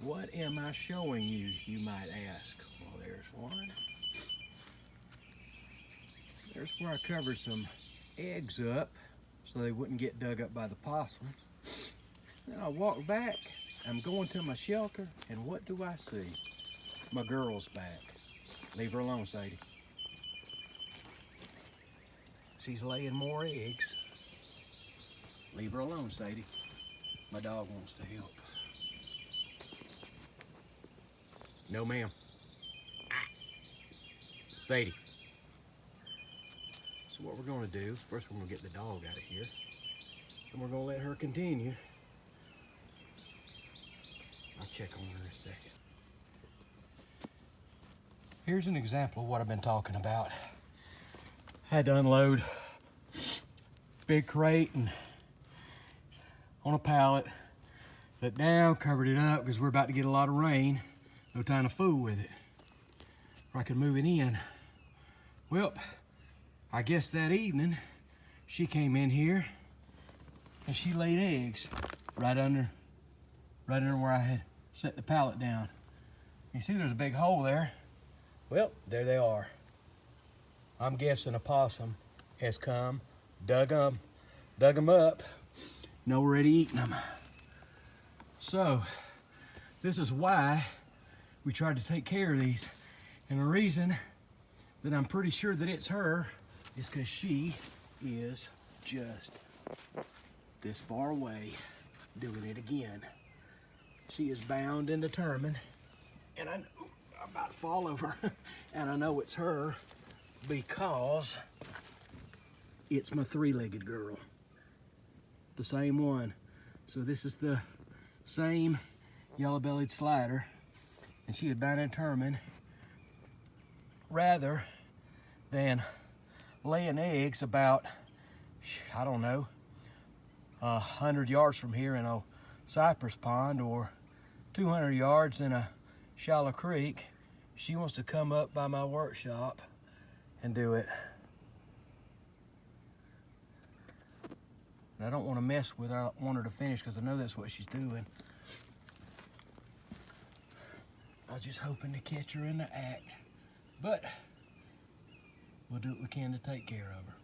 What am I showing you, you might ask? Well, there's one. There's where I covered some eggs up so they wouldn't get dug up by the possums. Then I walk back, I'm going to my shelter, and what do I see? My girl's back. Leave her alone, Sadie. She's laying more eggs. Leave her alone, Sadie. My dog wants to help. No, ma'am. Sadie. So what we're gonna do, first we're gonna get the dog out of here, and we're gonna let her continue. I'll check on her in a second. Here's an example of what I've been talking about. Had to unload big crate and on a pallet, let down, covered it up because we're about to get a lot of rain. No time to fool with it. Or I could move it in. Well, I guess that evening she came in here and she laid eggs right under where I had set the pallet down. You see there's a big hole there. Well, there they are. I'm guessing a possum has come, dug them up, and already eaten them. So, this is why we tried to take care of these. And the reason that I'm pretty sure that it's her is because she is just this far away doing it again. She is bound and determined, and I'm about to fall over, and I know it's her because it's my three-legged girl, the same one. So this is the same yellow-bellied slider, and she is bound and determined, rather than laying eggs about, I don't know, 100 yards from here in a cypress pond or 200 yards in a shallow creek. She wants to come up by my workshop and do it. And I don't want to mess with her. I want her to finish because I know that's what she's doing. I was just hoping to catch her in the act. But we'll do what we can to take care of her.